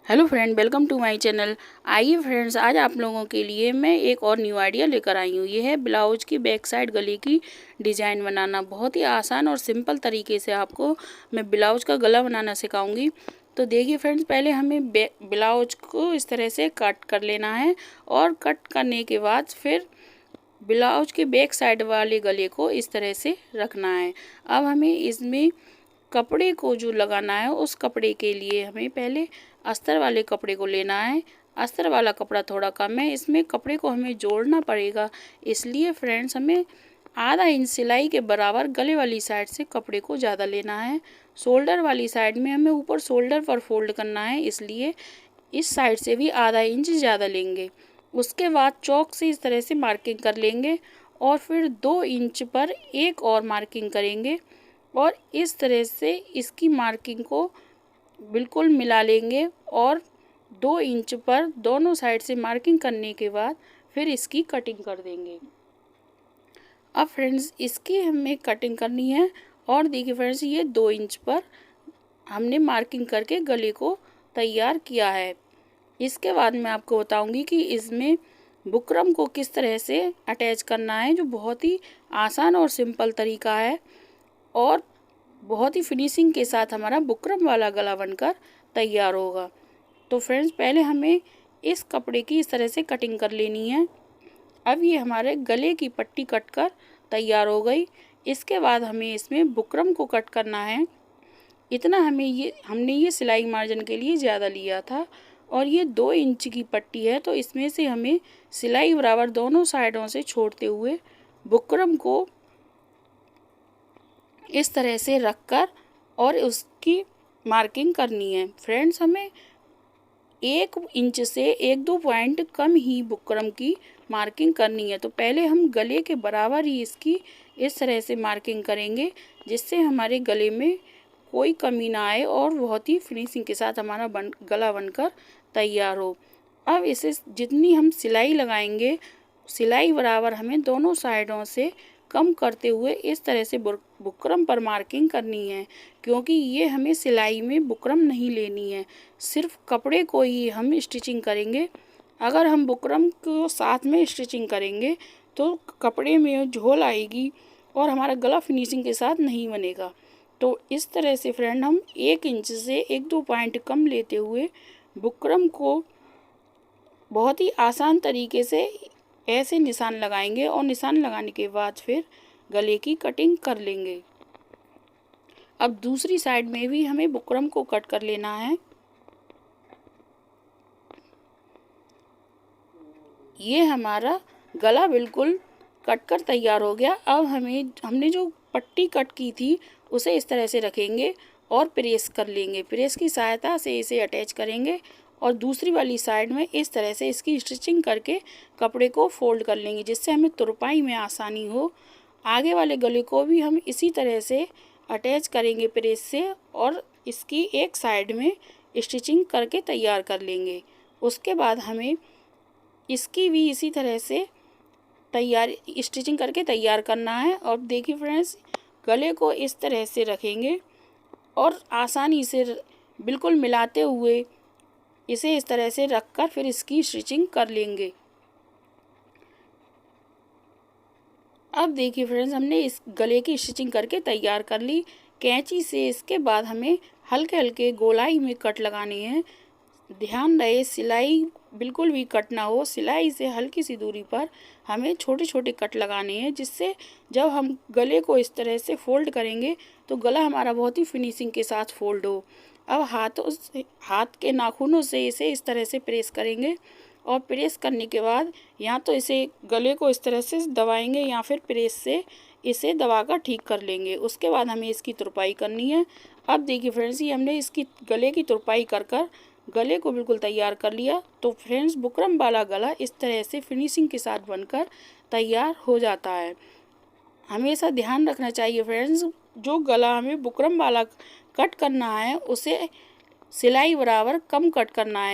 Hello friend, welcome to my channel. आइए friends, आज आप लोगों के लिए मैं एक और न्यू आइडिया लेकर आई हूँ। ये है ब्लाउज की बैक साइड गले की डिज़ाइन बनाना। बहुत ही आसान और सिंपल तरीके से आपको मैं ब्लाउज का गला बनाना सिखाऊंगी। तो देखिए फ्रेंड्स, पहले हमें ब्लाउज को इस तरह से कट कर लेना है और कट करने के बाद फिर ब्लाउज के बैक साइड वाले गले को इस तरह से रखना है। अब हमें इसमें कपड़े को जो लगाना है, उस कपड़े के लिए हमें पहले अस्तर वाले कपड़े को लेना है। अस्तर वाला कपड़ा थोड़ा कम है, इसमें कपड़े को हमें जोड़ना पड़ेगा। इसलिए फ्रेंड्स, हमें आधा इंच सिलाई के बराबर गले वाली साइड से कपड़े को ज़्यादा लेना है। शोल्डर वाली साइड में हमें ऊपर शोल्डर पर फोल्ड करना है, इसलिए इस साइड से भी आधा इंच ज़्यादा लेंगे। उसके बाद चौक से इस तरह से मार्किंग कर लेंगे और फिर 2 इंच पर एक और मार्किंग करेंगे और इस तरह से इसकी मार्किंग को बिल्कुल मिला लेंगे और 2 इंच पर दोनों साइड से मार्किंग करने के बाद फिर इसकी कटिंग कर देंगे। अब फ्रेंड्स, इसकी हमें कटिंग करनी है और देखिए फ्रेंड्स, ये 2 इंच पर हमने मार्किंग करके गले को तैयार किया है। इसके बाद मैं आपको बताऊंगी कि इसमें बुकरम को किस तरह से अटैच करना है, जो बहुत ही आसान और सिंपल तरीका है और बहुत ही फिनिशिंग के साथ हमारा बुकरम वाला गला बनकर तैयार होगा। तो फ्रेंड्स, पहले हमें इस कपड़े की इस तरह से कटिंग कर लेनी है। अब ये हमारे गले की पट्टी कटकर तैयार हो गई। इसके बाद हमें इसमें बुकरम को कट करना है। इतना हमने ये सिलाई मार्जिन के लिए ज़्यादा लिया था और ये 2 इंच की पट्टी है, तो इसमें से हमें सिलाई बराबर दोनों साइडों से छोड़ते हुए बुकरम को इस तरह से रखकर और उसकी मार्किंग करनी है। फ्रेंड्स, हमें 1 इंच से 1-2 पॉइंट कम ही बुकरम की मार्किंग करनी है। तो पहले हम गले के बराबर ही इसकी इस तरह से मार्किंग करेंगे, जिससे हमारे गले में कोई कमी ना आए और बहुत ही फिनिशिंग के साथ हमारा गला बनकर तैयार हो। अब इसे जितनी हम सिलाई लगाएंगे, सिलाई बराबर हमें दोनों साइडों से कम करते हुए इस तरह से बुकरम पर मार्किंग करनी है, क्योंकि ये हमें सिलाई में बुकरम नहीं लेनी है, सिर्फ कपड़े को ही हम स्टिचिंग करेंगे। अगर हम बुकरम को साथ में स्टिचिंग करेंगे तो कपड़े में झोल आएगी और हमारा गला फिनिशिंग के साथ नहीं बनेगा। तो इस तरह से फ्रेंड, हम 1 इंच से 1-2 पॉइंट कम लेते हुए बुकरम को बहुत ही आसान तरीके से ऐसे निशान लगाएंगे और निशान लगाने के बाद फिर गले की कटिंग कर लेंगे। अब दूसरी साइड में भी हमें बुकरम को कट कर लेना है। ये हमारा गला बिल्कुल कट कर तैयार हो गया। अब हमने जो पट्टी कट की थी उसे इस तरह से रखेंगे और प्रेस कर लेंगे। प्रेस की सहायता से इसे अटैच करेंगे और दूसरी वाली साइड में इस तरह से इसकी स्टिचिंग करके कपड़े को फोल्ड कर लेंगे, जिससे हमें तुरपाई में आसानी हो। आगे वाले गले को भी हम इसी तरह से अटैच करेंगे प्रेस से और इसकी एक साइड में स्टिचिंग करके तैयार कर लेंगे। उसके बाद हमें इसकी भी इसी तरह से स्टिचिंग करके तैयार करना है। और देखिए फ्रेंड्स, गले को इस तरह से रखेंगे और आसानी से बिल्कुल मिलाते हुए इसे इस तरह से रखकर फिर इसकी स्टिचिंग कर लेंगे। अब देखिए फ्रेंड्स, हमने इस गले की स्टिचिंग करके तैयार कर ली कैंची से। इसके बाद हमें हल्के हल्के गोलाई में कट लगाने हैं। ध्यान रहे, सिलाई बिल्कुल भी कट ना हो। सिलाई से हल्की सी दूरी पर हमें छोटे छोटे कट लगाने हैं, जिससे जब हम गले को इस तरह से फोल्ड करेंगे तो गला हमारा बहुत ही फिनिशिंग के साथ फोल्ड हो। अब हाथ के नाखूनों से इसे इस तरह से प्रेस करेंगे और प्रेस करने के बाद या तो इसे गले को इस तरह से दबाएंगे या फिर प्रेस से इसे दबाकर ठीक कर लेंगे। उसके बाद हमें इसकी तुरपाई करनी है। अब देखिए फ्रेंड्स, ये हमने इसकी गले की तुरपाई कर गले को बिल्कुल तैयार कर लिया। तो फ्रेंड्स, बुकरम वाला गला इस तरह से फिनिशिंग के साथ बनकर तैयार हो जाता है। हमेशा ध्यान रखना चाहिए फ्रेंड्स, जो गला हमें बुकरम वाला कट करना है उसे सिलाई बराबर कम कट करना है।